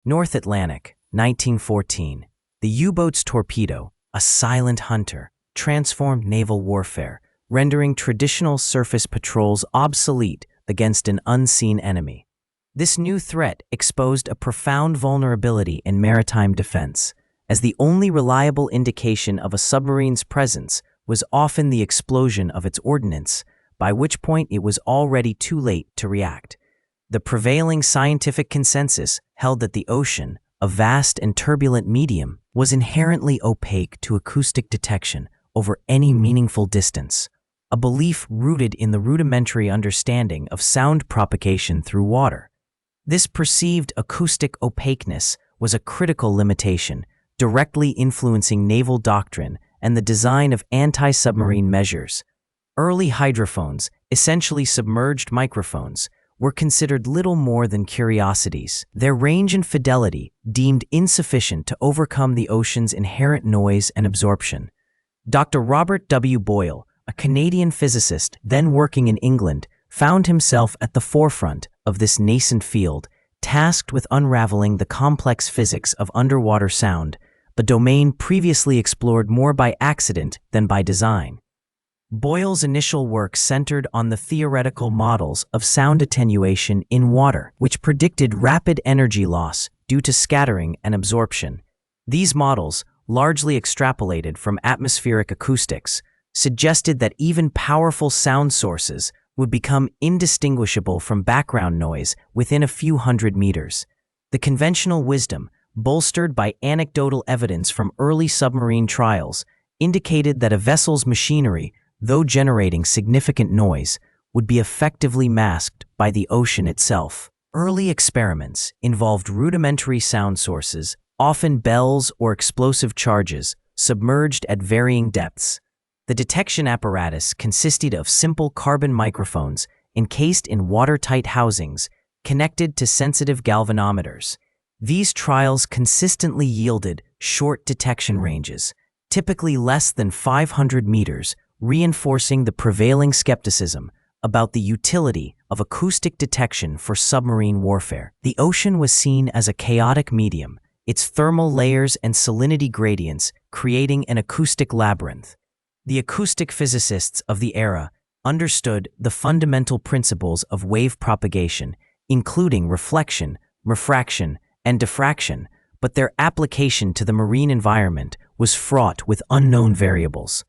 North Atlantic, 1914. The U-boat's torpedo, a silent hunter, transformed naval warfare, rendering traditional surface patrols obsolete against an unseen enemy. This new threat exposed a profound vulnerability in maritime defense, as the only reliable indication of a submarine's presence was often the explosion of its ordnance, by which point it was already too late to react. The prevailing scientific consensus held that the ocean, a vast and turbulent medium, was inherently opaque to acoustic detection over any meaningful distance, a belief rooted in the rudimentary understanding of sound propagation through water. This perceived acoustic opaqueness was a critical limitation, directly influencing naval doctrine and the design of anti-submarine measures. Early hydrophones, essentially submerged microphones, were considered little more than curiosities, their range and fidelity deemed insufficient to overcome the ocean's inherent noise and absorption. Dr. Robert W. Boyle, a Canadian physicist then working in England, found himself at the forefront of this nascent field, tasked with unraveling the complex physics of underwater sound, a domain previously explored more by accident than by design. Boyle's initial work centered on the theoretical models of sound attenuation in water, which predicted rapid energy loss due to scattering and absorption. These models, largely extrapolated from atmospheric acoustics, suggested that even powerful sound sources would become indistinguishable from background noise within a few hundred meters. The conventional wisdom, bolstered by anecdotal evidence from early submarine trials, indicated that a vessel's machinery, though generating significant noise, would be effectively masked by the ocean itself. Early experiments involved rudimentary sound sources, often bells or explosive charges, submerged at varying depths. The detection apparatus consisted of simple carbon microphones encased in watertight housings connected to sensitive galvanometers. These trials consistently yielded short detection ranges, typically less than 500 meters, reinforcing the prevailing skepticism about the utility of acoustic detection for submarine warfare. The ocean was seen as a chaotic medium, its thermal layers and salinity gradients creating an acoustic labyrinth. The acoustic physicists of the era understood the fundamental principles of wave propagation, including reflection, refraction, and diffraction, but their application to the marine environment was fraught with unknown variables.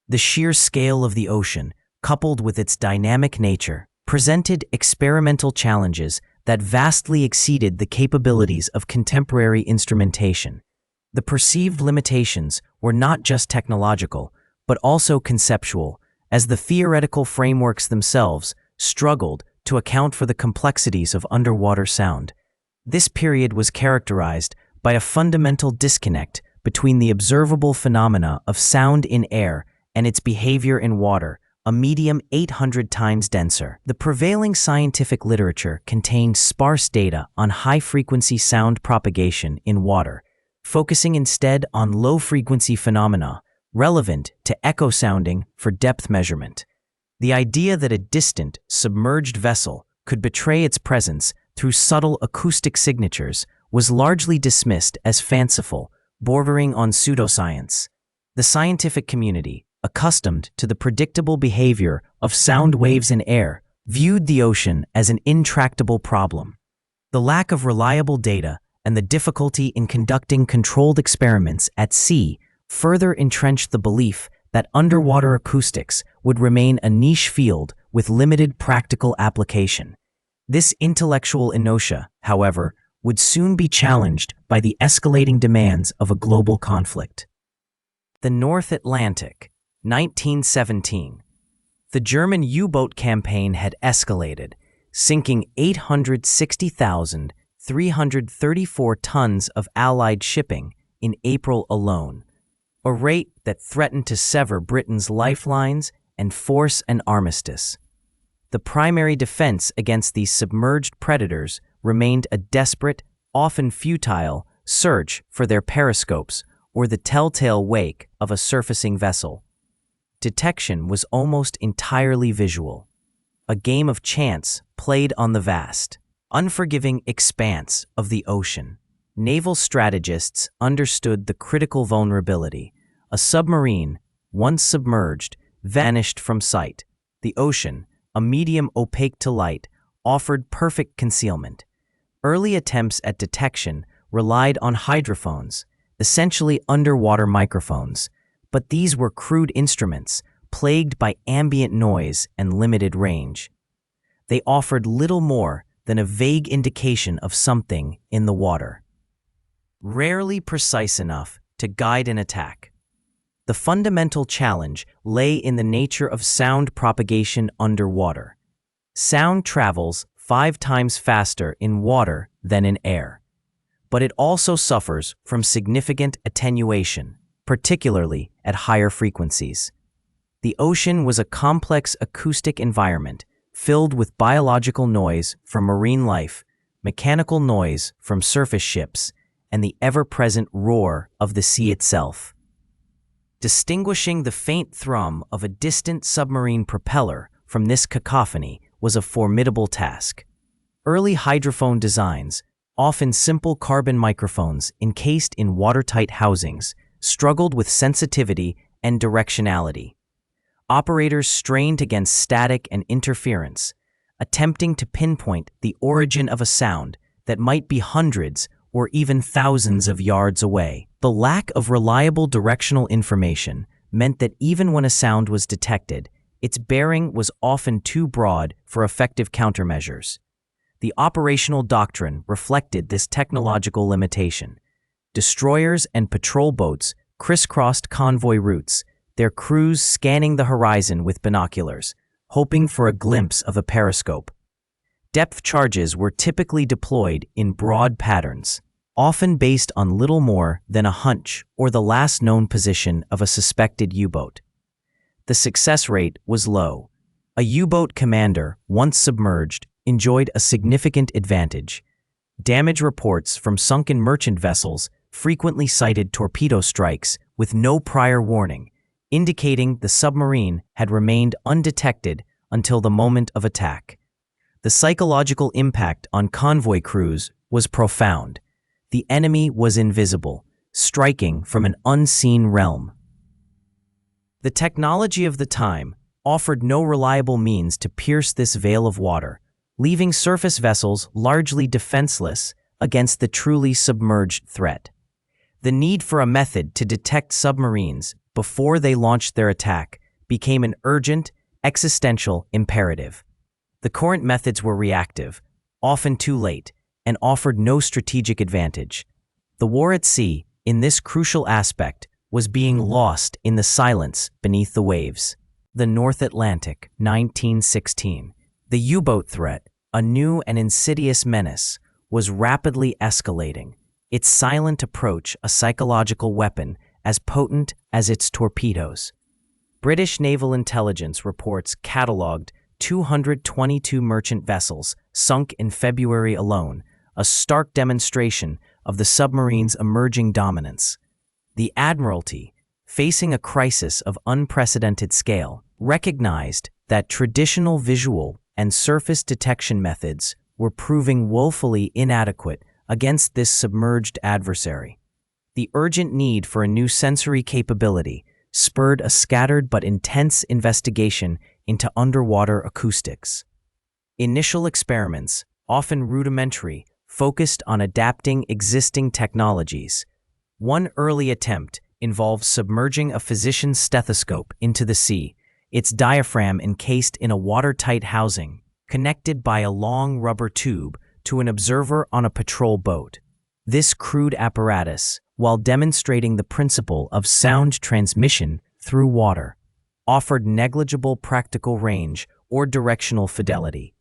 The sheer scale of the ocean, coupled with its dynamic nature, presented experimental challenges that vastly exceeded the capabilities of contemporary instrumentation. The perceived limitations were not just technological, but also conceptual, as the theoretical frameworks themselves struggled to account for the complexities of underwater sound. This period was characterized by a fundamental disconnect between the observable phenomena of sound in air and its behavior in water, a medium 800 times denser. The prevailing scientific literature contained sparse data on high-frequency sound propagation in water, focusing instead on low-frequency phenomena relevant to echo sounding for depth measurement. The idea that a distant, submerged vessel could betray its presence through subtle acoustic signatures was largely dismissed as fanciful, bordering on pseudoscience. The scientific community, accustomed to the predictable behavior of sound waves in air, viewed the ocean as an intractable problem. The lack of reliable data and the difficulty in conducting controlled experiments at sea further entrenched the belief that underwater acoustics would remain a niche field with limited practical application. This intellectual inertia, however, would soon be challenged by the escalating demands of a global conflict. The North Atlantic, 1917. The German U-boat campaign had escalated, sinking 860,334 tons of Allied shipping in April alone, a rate that threatened to sever Britain's lifelines and force an armistice. The primary defense against these submerged predators remained a desperate, often futile, search for their periscopes or the telltale wake of a surfacing vessel. Detection was almost entirely visual, a game of chance played on the vast, unforgiving expanse of the ocean. naval strategists understood the critical vulnerability. A submarine, once submerged, vanished from sight. The ocean, a medium opaque to light, offered perfect concealment. Early attempts at detection relied on hydrophones, essentially underwater microphones, but these were crude instruments, plagued by ambient noise and limited range. They offered little more than a vague indication of something in the water, rarely precise enough to guide an attack. The fundamental challenge lay in the nature of sound propagation underwater. Sound travels 5 times faster in water than in air, but it also suffers from significant attenuation, particularly at higher frequencies. The ocean was a complex acoustic environment filled with biological noise from marine life, mechanical noise from surface ships, and the ever-present roar of the sea itself. Distinguishing the faint thrum of a distant submarine propeller from this cacophony was a formidable task. Early hydrophone designs, often simple carbon microphones encased in watertight housings, struggled with sensitivity and directionality. Operators strained against static and interference, attempting to pinpoint the origin of a sound that might be hundreds or even thousands of yards away. The lack of reliable directional information meant that even when a sound was detected, its bearing was often too broad for effective countermeasures. The operational doctrine reflected this technological limitation. Destroyers and patrol boats crisscrossed convoy routes, their crews scanning the horizon with binoculars, hoping for a glimpse of a periscope. Depth charges were typically deployed in broad patterns, often based on little more than a hunch or the last known position of a suspected U-boat. The success rate was low. A U-boat commander, once submerged, enjoyed a significant advantage. Damage reports from sunken merchant vessels frequently cited torpedo strikes with no prior warning, indicating the submarine had remained undetected until the moment of attack. The psychological impact on convoy crews was profound. The enemy was invisible, striking from an unseen realm. The technology of the time offered no reliable means to pierce this veil of water, leaving surface vessels largely defenseless against the truly submerged threat. The need for a method to detect submarines before they launched their attack became an urgent, existential imperative. The current methods were reactive, often too late, and offered no strategic advantage. The war at sea, in this crucial aspect, was being lost in the silence beneath the waves. The North Atlantic, 1916. The U-boat threat, a new and insidious menace, was rapidly escalating, its silent approach a psychological weapon as potent as its torpedoes. British naval intelligence reports catalogued 222 merchant vessels sunk in February alone, a stark demonstration of the submarine's emerging dominance. The Admiralty, facing a crisis of unprecedented scale, recognized that traditional visual and surface detection methods were proving woefully inadequate against this submerged adversary. The urgent need for a new sensory capability spurred a scattered but intense investigation into underwater acoustics. Initial experiments, often rudimentary, focused on adapting existing technologies. One early attempt involved submerging a physician's stethoscope into the sea, its diaphragm encased in a watertight housing, connected by a long rubber tube to an observer on a patrol boat. This crude apparatus, while demonstrating the principle of sound transmission through water, offered negligible practical range or directional fidelity.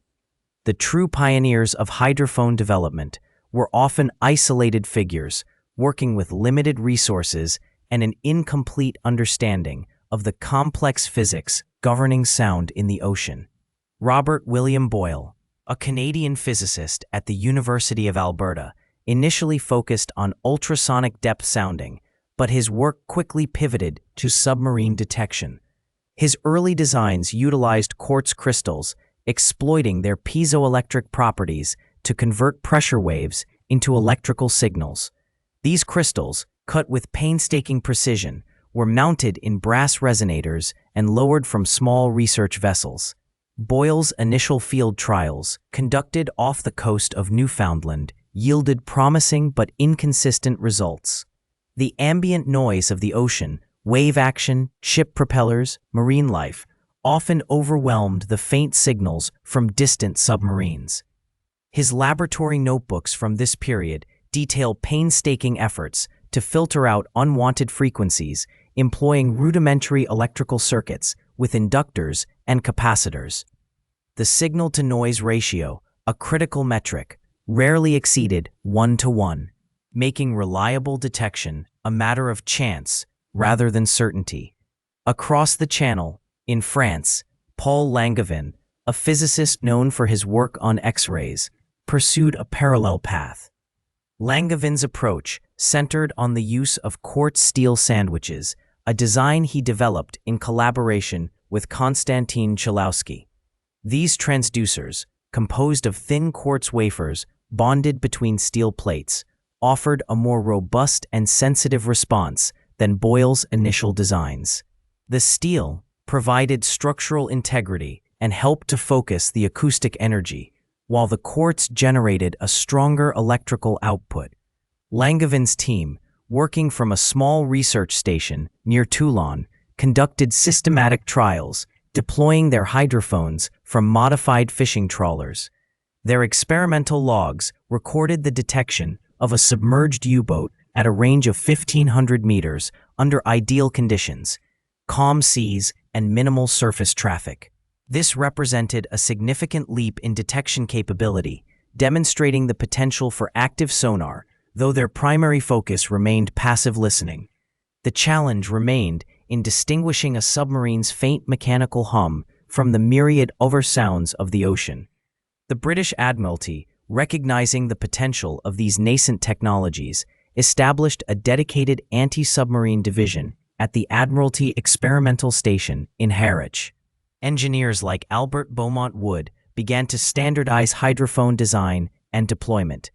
The true pioneers of hydrophone development were often isolated figures working with limited resources and an incomplete understanding of the complex physics governing sound in the ocean. Robert William Boyle, a Canadian physicist at the University of Alberta, initially focused on ultrasonic depth sounding, but his work quickly pivoted to submarine detection. His early designs utilized quartz crystals, exploiting their piezoelectric properties to convert pressure waves into electrical signals. These crystals, cut with painstaking precision, were mounted in brass resonators and lowered from small research vessels. Boyle's initial field trials, conducted off the coast of Newfoundland, yielded promising but inconsistent results. The ambient noise of the ocean, wave action, ship propellers, marine life, often overwhelmed the faint signals from distant submarines. His laboratory notebooks from this period detail painstaking efforts to filter out unwanted frequencies, employing rudimentary electrical circuits with inductors and capacitors. The signal-to-noise ratio, a critical metric, rarely exceeded 1:1, making reliable detection a matter of chance rather than certainty. Across the Channel, in France, Paul Langevin, a physicist known for his work on X-rays, pursued a parallel path. Langevin's approach centered on the use of quartz steel sandwiches, a design he developed in collaboration with Konstantin Chalowsky. These transducers, composed of thin quartz wafers bonded between steel plates, offered a more robust and sensitive response than Boyle's initial designs. The steel provided structural integrity and helped to focus the acoustic energy, while the quartz generated a stronger electrical output. Langevin's team, working from a small research station near Toulon, conducted systematic trials, deploying their hydrophones from modified fishing trawlers. Their experimental logs recorded the detection of a submerged U-boat at a range of 1,500 meters under ideal conditions, calm seas, and minimal surface traffic. This represented a significant leap in detection capability, demonstrating the potential for active sonar, though their primary focus remained passive listening. The challenge remained in distinguishing a submarine's faint mechanical hum from the myriad other sounds of the ocean. The British Admiralty, recognizing the potential of these nascent technologies, established a dedicated anti-submarine division at the Admiralty Experimental Station in Harwich. Engineers like Albert Beaumont Wood began to standardize hydrophone design and deployment.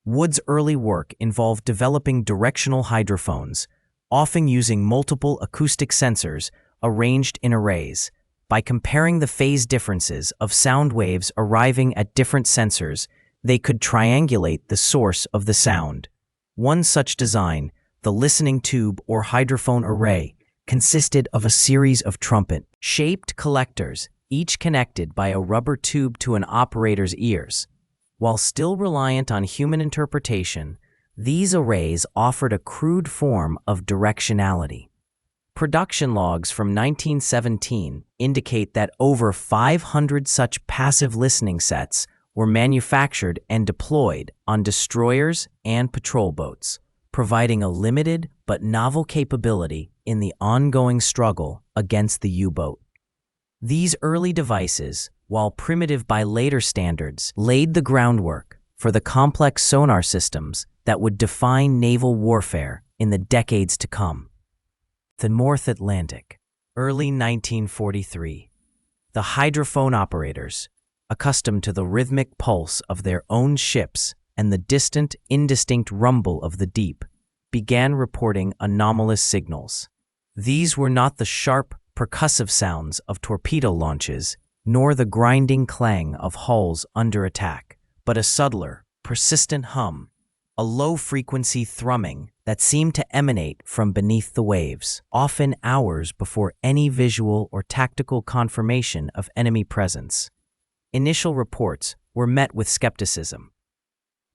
Wood's early work involved developing directional hydrophones, often using multiple acoustic sensors arranged in arrays. By comparing the phase differences of sound waves arriving at different sensors, they could triangulate the source of the sound. One such design, the listening tube or hydrophone array, consisted of a series of trumpet-shaped collectors, each connected by a rubber tube to an operator's ears. While still reliant on human interpretation, these arrays offered a crude form of directionality. Production logs from 1917 indicate that over 500 such passive listening sets were manufactured and deployed on destroyers and patrol boats, providing a limited but novel capability in the ongoing struggle against the U-boat. These early devices, while primitive by later standards, laid the groundwork for the complex sonar systems that would define naval warfare in the decades to come. The North Atlantic, early 1943. The hydrophone operators, accustomed to the rhythmic pulse of their own ships and the distant, indistinct rumble of the deep, began reporting anomalous signals. These were not the sharp, percussive sounds of torpedo launches, nor the grinding clang of hulls under attack, but a subtler, persistent hum, a low-frequency thrumming that seemed to emanate from beneath the waves, often hours before any visual or tactical confirmation of enemy presence. Initial reports were met with skepticism.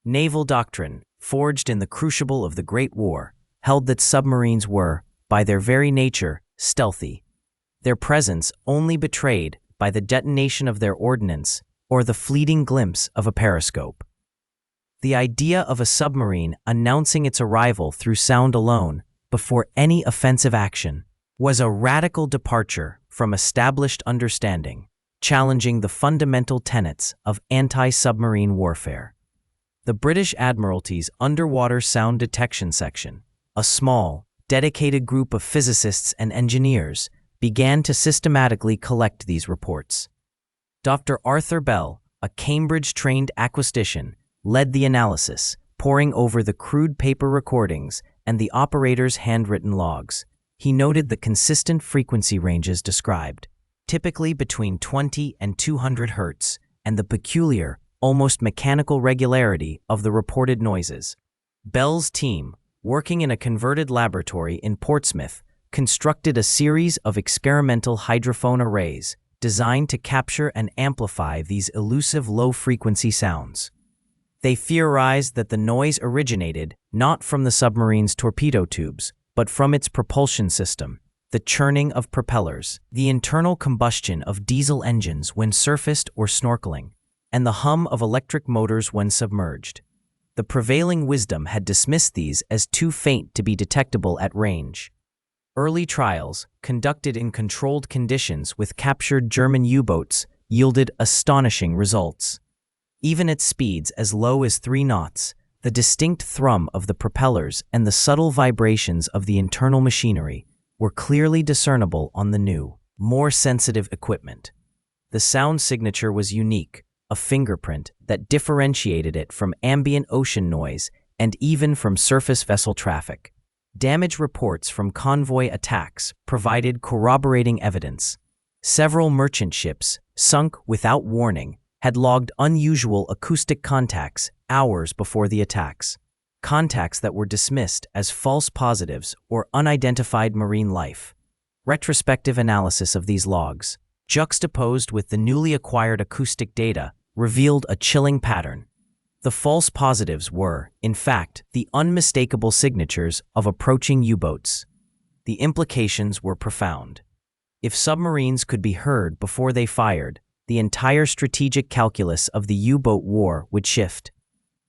Naval doctrine, forged in the crucible of the Great War, held that submarines were, by their very nature, stealthy, their presence only betrayed by the detonation of their ordnance or the fleeting glimpse of a periscope. The idea of a submarine announcing its arrival through sound alone, before any offensive action, was a radical departure from established understanding, challenging the fundamental tenets of anti-submarine warfare. The British Admiralty's Underwater Sound Detection Section, a small, dedicated group of physicists and engineers, began to systematically collect these reports. Dr. Arthur Bell, a Cambridge-trained acoustician, led the analysis, poring over the crude paper recordings and the operator's handwritten logs. He noted the consistent frequency ranges described, typically between 20 and 200 Hz, and the peculiar, almost mechanical regularity of the reported noises. Bell's team, working in a converted laboratory in Portsmouth, constructed a series of experimental hydrophone arrays designed to capture and amplify these elusive low-frequency sounds. They theorized that the noise originated not from the submarine's torpedo tubes, but from its propulsion system, the churning of propellers, the internal combustion of diesel engines when surfaced or snorkeling, and the hum of electric motors when submerged. The prevailing wisdom had dismissed these as too faint to be detectable at range. Early trials, conducted in controlled conditions with captured German U-boats, yielded astonishing results. Even at speeds as low as 3 knots, the distinct thrum of the propellers and the subtle vibrations of the internal machinery were clearly discernible on the new, more sensitive equipment. The sound signature was unique, a fingerprint that differentiated it from ambient ocean noise and even from surface vessel traffic. Damage reports from convoy attacks provided corroborating evidence. Several merchant ships, sunk without warning, had logged unusual acoustic contacts hours before the attacks. Contacts that were dismissed as false positives or unidentified marine life. Retrospective analysis of these logs, juxtaposed with the newly acquired acoustic data, revealed a chilling pattern. The false positives were, in fact, the unmistakable signatures of approaching U-boats. The implications were profound. If submarines could be heard before they fired, the entire strategic calculus of the U-boat war would shift.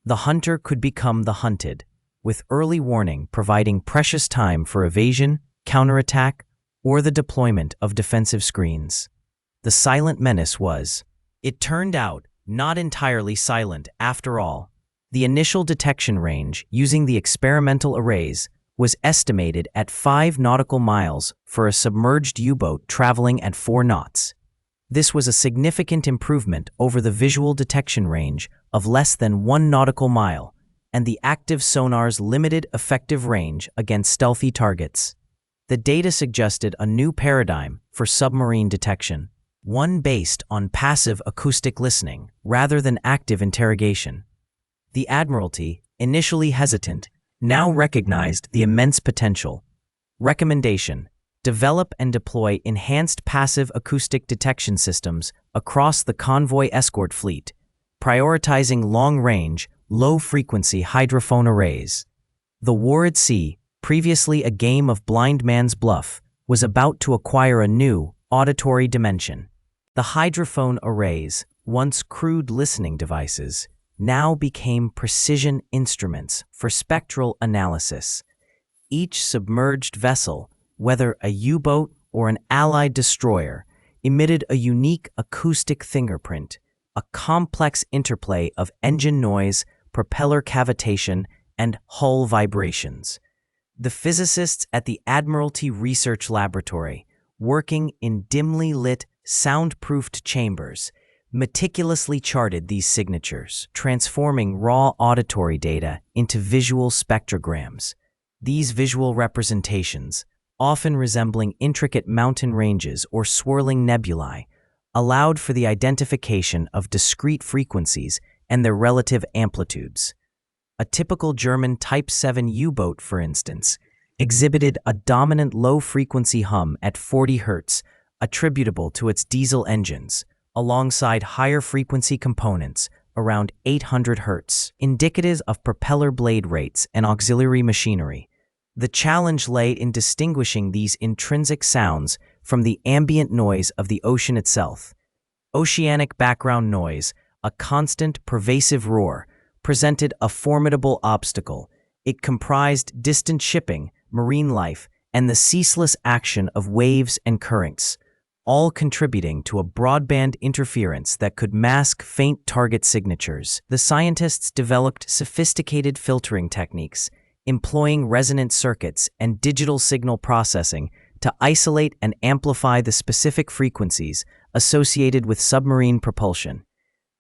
The hunter could become the hunted, with early warning providing precious time for evasion, counterattack, or the deployment of defensive screens. The silent menace was, it turned out, not entirely silent after all. The initial detection range using the experimental arrays was estimated at 5 nautical miles for a submerged U-boat traveling at 4 knots. This was a significant improvement over the visual detection range of less than 1 nautical mile and the active sonar's limited effective range against stealthy targets. The data suggested a new paradigm for submarine detection, one based on passive acoustic listening rather than active interrogation. The Admiralty, initially hesitant, now recognized the immense potential. Recommendation: develop and deploy enhanced passive acoustic detection systems across the convoy escort fleet, prioritizing long-range, low-frequency hydrophone arrays. The war at sea, previously a game of blind man's bluff, was about to acquire a new, auditory dimension. The hydrophone arrays, once crude listening devices, now became precision instruments for spectral analysis. Each submerged vessel, whether a U-boat or an Allied destroyer, emitted a unique acoustic fingerprint, a complex interplay of engine noise, propeller cavitation, and hull vibrations. The physicists at the Admiralty Research Laboratory, working in dimly lit, soundproofed chambers, meticulously charted these signatures, transforming raw auditory data into visual spectrograms. These visual representations, often resembling intricate mountain ranges or swirling nebulae, allowed for the identification of discrete frequencies and their relative amplitudes. A typical German Type 7 U-boat, for instance, exhibited a dominant low-frequency hum at 40 Hz, attributable to its diesel engines, alongside higher-frequency components around 800 Hz, indicative of propeller blade rates and auxiliary machinery. The challenge lay in distinguishing these intrinsic sounds from the ambient noise of the ocean itself. Oceanic background noise, a constant, pervasive roar, presented a formidable obstacle. It comprised distant shipping, marine life, and the ceaseless action of waves and currents, all contributing to a broadband interference that could mask faint target signatures. The scientists developed sophisticated filtering techniques, employing resonant circuits and digital signal processing to isolate and amplify the specific frequencies associated with submarine propulsion.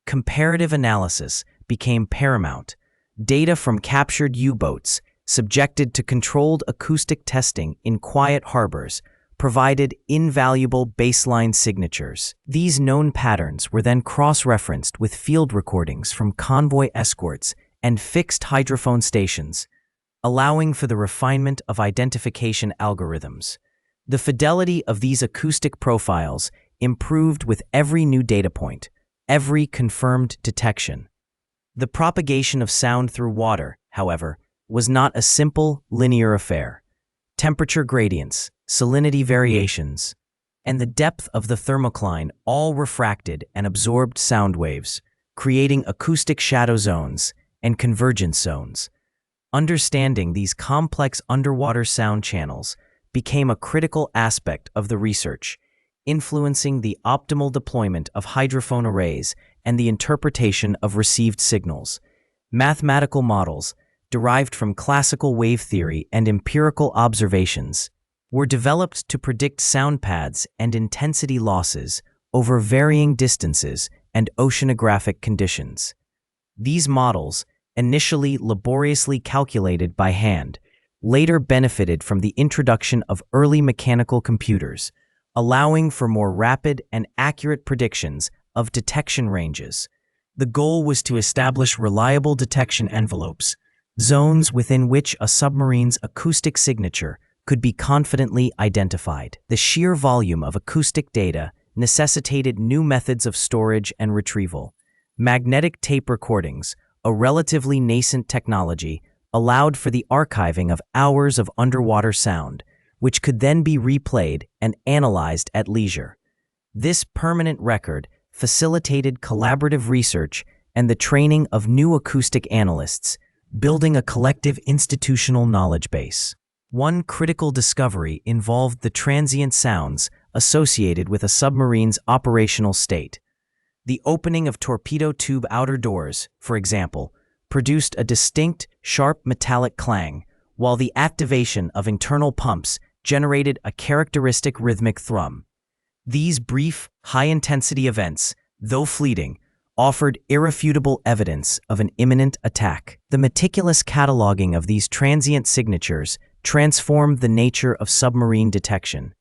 Comparative analysis became paramount, data from captured U-boats, subjected to controlled acoustic testing in quiet harbors, provided invaluable baseline signatures. These known patterns were then cross-referenced with field recordings from convoy escorts and fixed hydrophone stations, allowing for the refinement of identification algorithms. The fidelity of these acoustic profiles improved with every new data point, every confirmed detection. The propagation of sound through water, however, was not a simple, linear affair. Temperature gradients, salinity variations, and the depth of the thermocline all refracted and absorbed sound waves, creating acoustic shadow zones and convergence zones. Understanding these complex underwater sound channels became a critical aspect of the research, influencing the optimal deployment of hydrophone arrays and the interpretation of received signals. Mathematical models, derived from classical wave theory and empirical observations, were developed to predict sound paths and intensity losses over varying distances and oceanographic conditions. These models, initially laboriously calculated by hand, later benefited from the introduction of early mechanical computers, allowing for more rapid and accurate predictions of detection ranges. The goal was to establish reliable detection envelopes, zones within which a submarine's acoustic signature could be confidently identified. The sheer volume of acoustic data necessitated new methods of storage and retrieval. Magnetic tape recordings, a relatively nascent technology, allowed for the archiving of hours of underwater sound, which could then be replayed and analyzed at leisure. This permanent record facilitated collaborative research and the training of new acoustic analysts, building a collective institutional knowledge base. One critical discovery involved the transient sounds associated with a submarine's operational state. The opening of torpedo tube outer doors, for example, produced a distinct, sharp metallic clang, while the activation of internal pumps generated a characteristic rhythmic thrum. These brief, high-intensity events, though fleeting, offered irrefutable evidence of an imminent attack. The meticulous cataloging of these transient signatures transformed the nature of submarine detection.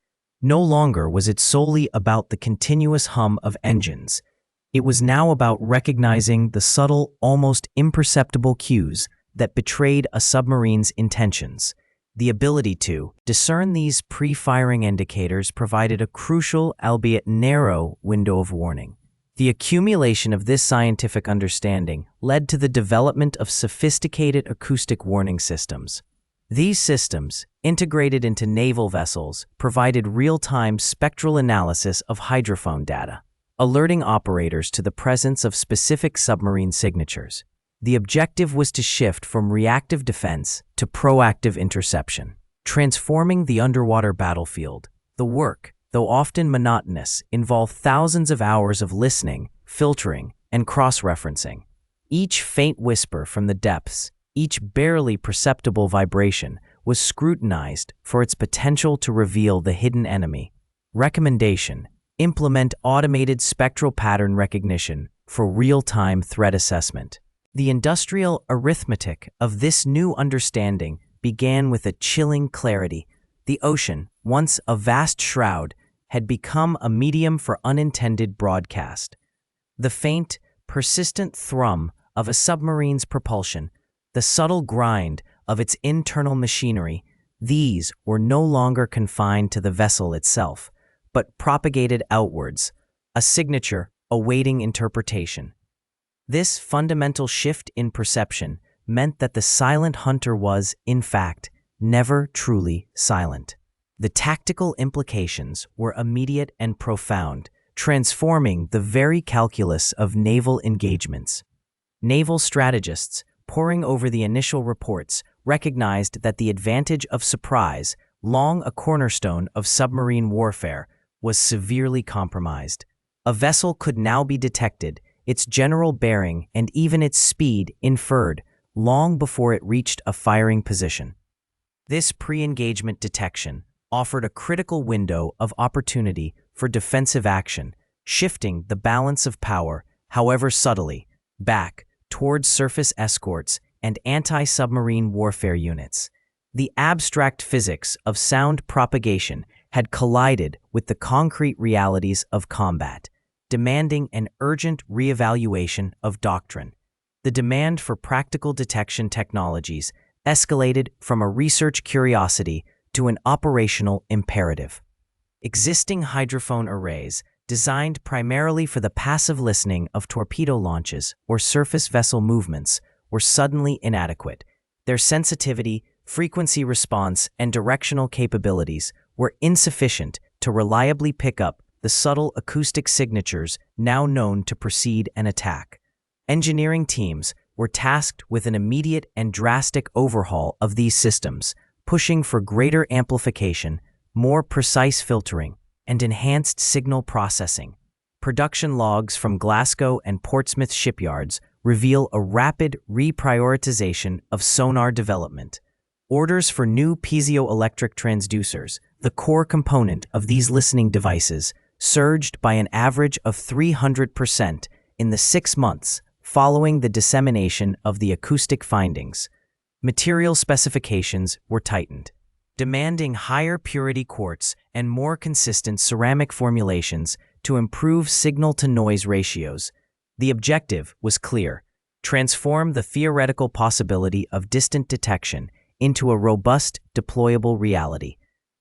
No longer was it solely about the continuous hum of engines. It was now about recognizing the subtle, almost imperceptible cues that betrayed a submarine's intentions. The ability to discern these pre-firing indicators provided a crucial, albeit narrow, window of warning. The accumulation of this scientific understanding led to the development of sophisticated acoustic warning systems. These systems, integrated into naval vessels, provided real-time spectral analysis of hydrophone data, alerting operators to the presence of specific submarine signatures. The objective was to shift from reactive defense to proactive interception, transforming the underwater battlefield. The work, though often monotonous, involved thousands of hours of listening, filtering, and cross-referencing. Each faint whisper from the depths, each barely perceptible vibration, was scrutinized for its potential to reveal the hidden enemy. Recommendation: implement automated spectral pattern recognition for real-time threat assessment. The industrial arithmetic of this new understanding began with a chilling clarity. The ocean, once a vast shroud, had become a medium for unintended broadcast. The faint, persistent thrum of a submarine's propulsion, the subtle grind of its internal machinery, these were no longer confined to the vessel itself, but propagated outwards, a signature awaiting interpretation. This fundamental shift in perception meant that the silent hunter was, in fact, never truly silent. The tactical implications were immediate and profound, transforming the very calculus of naval engagements. Naval strategists, poring over the initial reports, recognized that the advantage of surprise, long a cornerstone of submarine warfare, was severely compromised. A vessel could now be detected, its general bearing and even its speed inferred, long before it reached a firing position. This pre-engagement detection offered a critical window of opportunity for defensive action, shifting the balance of power, however subtly, back towards surface escorts and anti-submarine warfare units. The abstract physics of sound propagation had collided with the concrete realities of combat, demanding an urgent reevaluation of doctrine. The demand for practical detection technologies escalated from a research curiosity to an operational imperative. Existing hydrophone arrays, designed primarily for the passive listening of torpedo launches or surface vessel movements, were suddenly inadequate. Their sensitivity, frequency response, and directional capabilities were insufficient to reliably pick up the subtle acoustic signatures now known to precede an attack. Engineering teams were tasked with an immediate and drastic overhaul of these systems, pushing for greater amplification, more precise filtering, and enhanced signal processing. Production logs from Glasgow and Portsmouth shipyards reveal a rapid reprioritization of sonar development. Orders for new piezoelectric transducers, the core component of these listening devices, surged by an average of 300% in the 6 months following the dissemination of the acoustic findings. Material specifications were tightened, demanding higher purity quartz and more consistent ceramic formulations to improve signal-to-noise ratios. The objective was clear: transform the theoretical possibility of distant detection into a robust, deployable reality.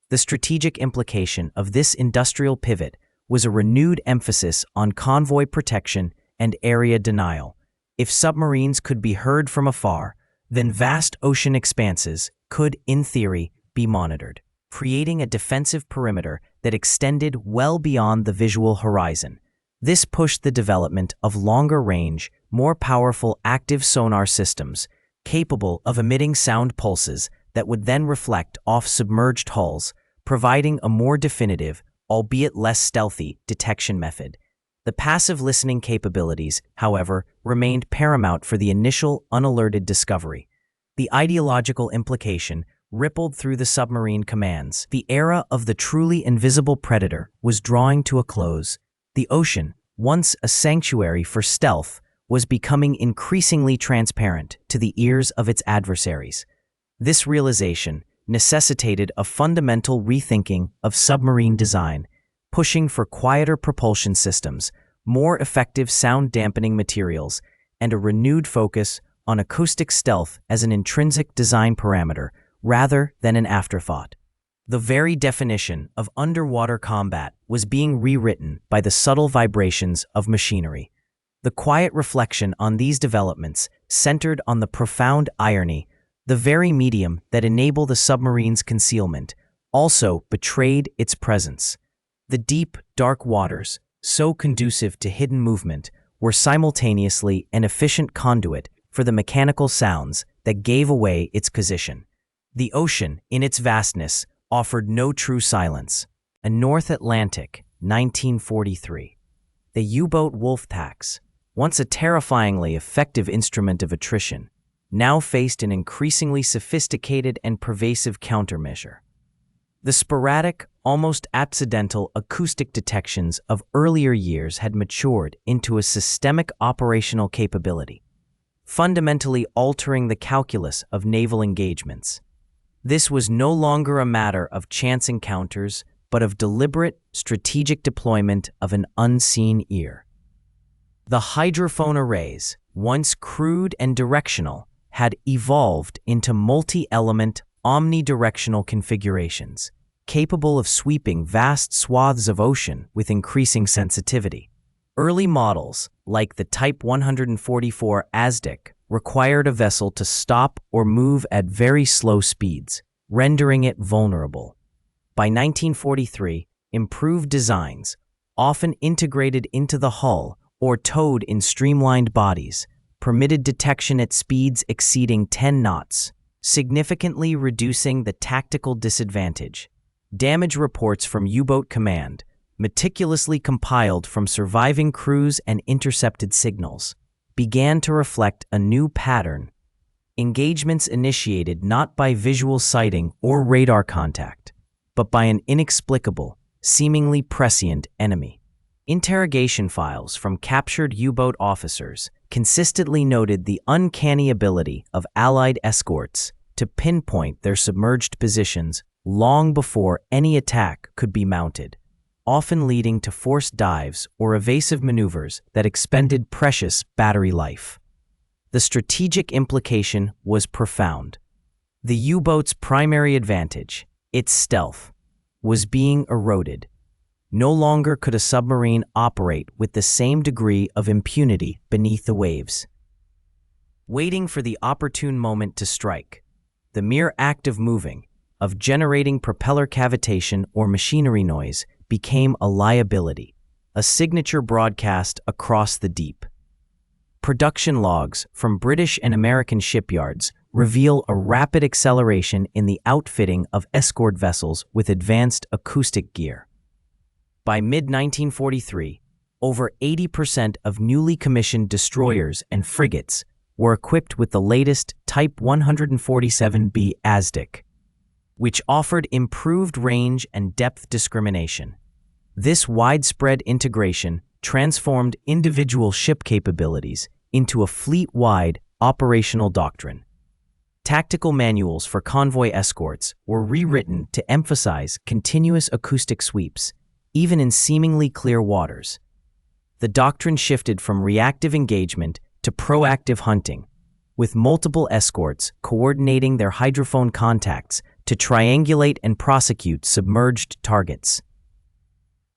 The strategic implication of this industrial pivot was a renewed emphasis on convoy protection and area denial. If submarines could be heard from afar, then vast ocean expanses could, in theory, be monitored, creating a defensive perimeter that extended well beyond the visual horizon. This pushed the development of longer-range, more powerful active sonar systems, capable of emitting sound pulses that would then reflect off submerged hulls, providing a more definitive, albeit less stealthy, detection method. The passive listening capabilities, however, remained paramount for the initial unalerted discovery. The ideological implication rippled through the submarine commands. The era of the truly invisible predator was drawing to a close. The ocean, once a sanctuary for stealth, was becoming increasingly transparent to the ears of its adversaries. This realization necessitated a fundamental rethinking of submarine design, pushing for quieter propulsion systems, more effective sound-dampening materials, and a renewed focus on acoustic stealth as an intrinsic design parameter rather than an afterthought. The very definition of underwater combat was being rewritten by the subtle vibrations of machinery. The quiet reflection on these developments centered on the profound irony: the very medium that enabled the submarine's concealment also betrayed its presence. The deep, dark waters, so conducive to hidden movement, were simultaneously an efficient conduit for the mechanical sounds that gave away its position. The ocean, in its vastness, offered no true silence. A North Atlantic, 1943. The U-boat wolf tax, once a terrifyingly effective instrument of attrition, now faced an increasingly sophisticated and pervasive countermeasure. The sporadic, almost accidental acoustic detections of earlier years had matured into a systemic operational capability, fundamentally altering the calculus of naval engagements. This was no longer a matter of chance encounters, but of deliberate, strategic deployment of an unseen ear. The hydrophone arrays, once crude and directional, had evolved into multi-element, omnidirectional configurations, capable of sweeping vast swaths of ocean with increasing sensitivity. Early models, like the Type 144 Aztec, required a vessel to stop or move at very slow speeds, rendering it vulnerable. By 1943, improved designs, often integrated into the hull or towed in streamlined bodies, permitted detection at speeds exceeding 10 knots, significantly reducing the tactical disadvantage. Damage reports from U-boat command, meticulously compiled from surviving crews and intercepted signals, began to reflect a new pattern: engagements initiated not by visual sighting or radar contact, but by an inexplicable, seemingly prescient enemy. Interrogation files from captured U-boat officers consistently noted the uncanny ability of Allied escorts to pinpoint their submerged positions long before any attack could be mounted, often leading to forced dives or evasive maneuvers that expended precious battery life. The strategic implication was profound. The U-boat's primary advantage, its stealth, was being eroded. No longer could a submarine operate with the same degree of impunity beneath the waves. Waiting for the opportune moment to strike, the mere act of moving, of generating propeller cavitation or machinery noise, became a liability, a signature broadcast across the deep. Production logs from British and American shipyards reveal a rapid acceleration in the outfitting of escort vessels with advanced acoustic gear. By mid-1943, over 80% of newly commissioned destroyers and frigates were equipped with the latest Type 147B ASDIC, which offered improved range and depth discrimination. This widespread integration transformed individual ship capabilities into a fleet-wide operational doctrine. Tactical manuals for convoy escorts were rewritten to emphasize continuous acoustic sweeps, even in seemingly clear waters. The doctrine shifted from reactive engagement to proactive hunting, with multiple escorts coordinating their hydrophone contacts to triangulate and prosecute submerged targets.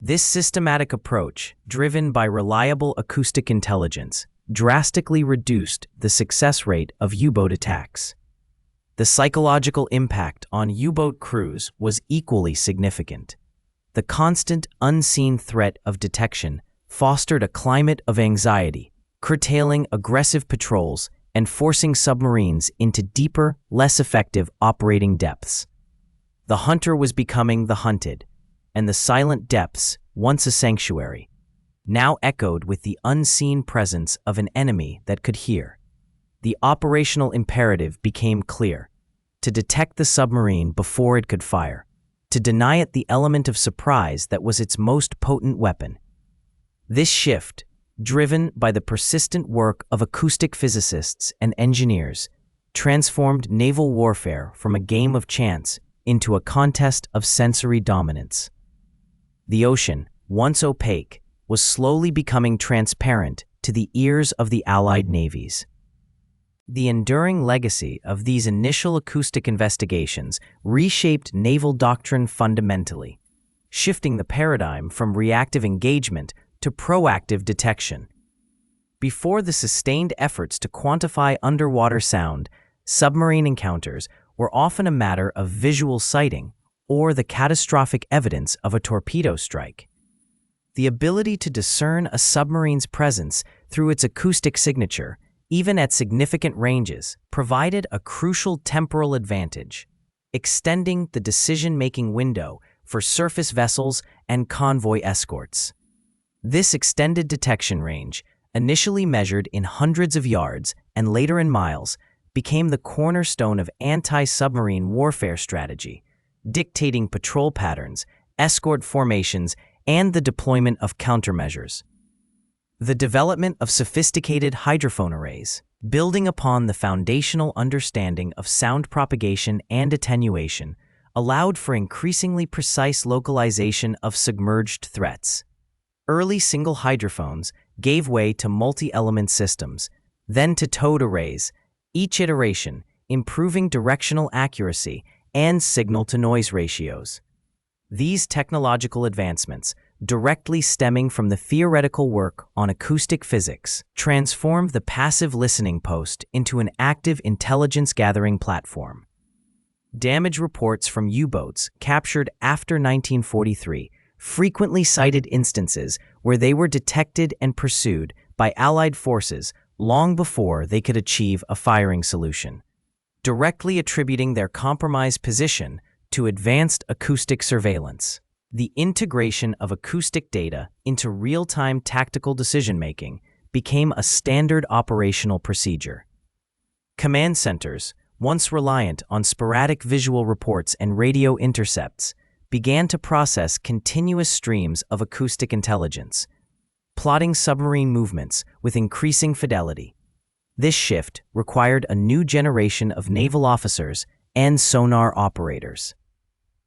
This systematic approach, driven by reliable acoustic intelligence, drastically reduced the success rate of U-boat attacks. The psychological impact on U-boat crews was equally significant. The constant, unseen threat of detection fostered a climate of anxiety, curtailing aggressive patrols and forcing submarines into deeper, less effective operating depths. The hunter was becoming the hunted, and the silent depths, once a sanctuary, now echoed with the unseen presence of an enemy that could hear. The operational imperative became clear: to detect the submarine before it could fire, to deny it the element of surprise that was its most potent weapon. This shift, driven by the persistent work of acoustic physicists and engineers, transformed naval warfare from a game of chance into a contest of sensory dominance. The ocean, once opaque, was slowly becoming transparent to the ears of the Allied navies. The enduring legacy of these initial acoustic investigations reshaped naval doctrine fundamentally, shifting the paradigm from reactive engagement to proactive detection. Before the sustained efforts to quantify underwater sound, submarine encounters were often a matter of visual sighting or the catastrophic evidence of a torpedo strike. The ability to discern a submarine's presence through its acoustic signature, even at significant ranges, provided a crucial temporal advantage, extending the decision-making window for surface vessels and convoy escorts. This extended detection range, initially measured in hundreds of yards and later in miles, became the cornerstone of anti-submarine warfare strategy, dictating patrol patterns, escort formations, and the deployment of countermeasures. The development of sophisticated hydrophone arrays, building upon the foundational understanding of sound propagation and attenuation, allowed for increasingly precise localization of submerged threats. Early single hydrophones gave way to multi-element systems, then to towed arrays, each iteration improving directional accuracy and signal-to-noise ratios. These technological advancements, directly stemming from the theoretical work on acoustic physics, transformed the passive listening post into an active intelligence-gathering platform. Damage reports from U-boats captured after 1943 frequently cited instances where they were detected and pursued by Allied forces long before they could achieve a firing solution, directly attributing their compromised position to advanced acoustic surveillance. The integration of acoustic data into real-time tactical decision-making became a standard operational procedure. Command centers, once reliant on sporadic visual reports and radio intercepts, began to process continuous streams of acoustic intelligence, plotting submarine movements with increasing fidelity. This shift required a new generation of naval officers and sonar operators,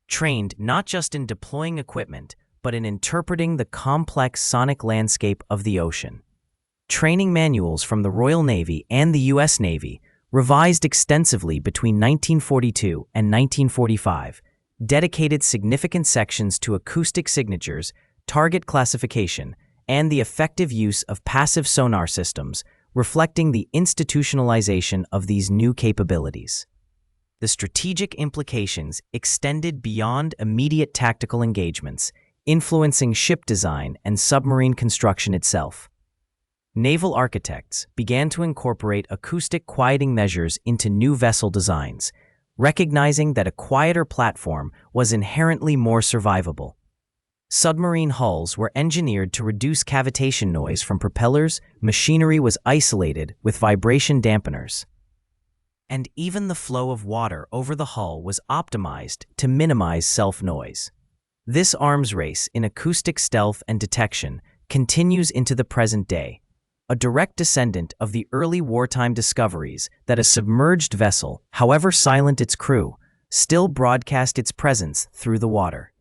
trained not just in deploying equipment, but in interpreting the complex sonic landscape of the ocean. Training manuals from the Royal Navy and the U.S. Navy, revised extensively between 1942 and 1945, dedicated significant sections to acoustic signatures, target classification, and the effective use of passive sonar systems, reflecting the institutionalization of these new capabilities. The strategic implications extended beyond immediate tactical engagements, influencing ship design and submarine construction itself. Naval architects began to incorporate acoustic quieting measures into new vessel designs, recognizing that a quieter platform was inherently more survivable. Submarine hulls were engineered to reduce cavitation noise from propellers, machinery was isolated with vibration dampeners, and even the flow of water over the hull was optimized to minimize self-noise. This arms race in acoustic stealth and detection continues into the present day, a direct descendant of the early wartime discoveries that a submerged vessel, however silent its crew, still broadcast its presence through the water.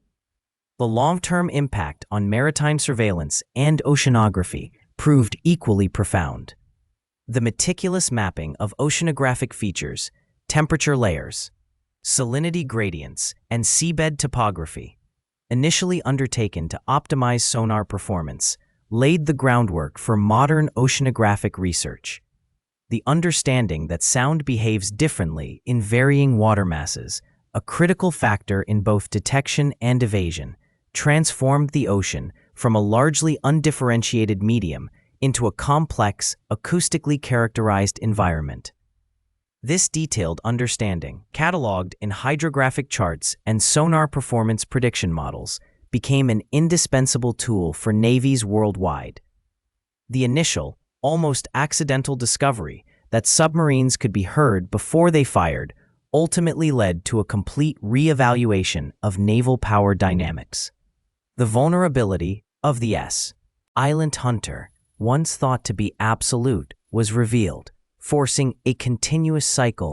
The long-term impact on maritime surveillance and oceanography proved equally profound. The meticulous mapping of oceanographic features, temperature layers, salinity gradients, and seabed topography, initially undertaken to optimize sonar performance, laid the groundwork for modern oceanographic research. The understanding that sound behaves differently in varying water masses, a critical factor in both detection and evasion, transformed the ocean from a largely undifferentiated medium into a complex, acoustically characterized environment. This detailed understanding, cataloged in hydrographic charts and sonar performance prediction models, became an indispensable tool for navies worldwide. The initial, almost accidental discovery that submarines could be heard before they fired ultimately led to a complete re-evaluation of naval power dynamics. The vulnerability of the Island Hunter, once thought to be absolute, was revealed, forcing a continuous cycle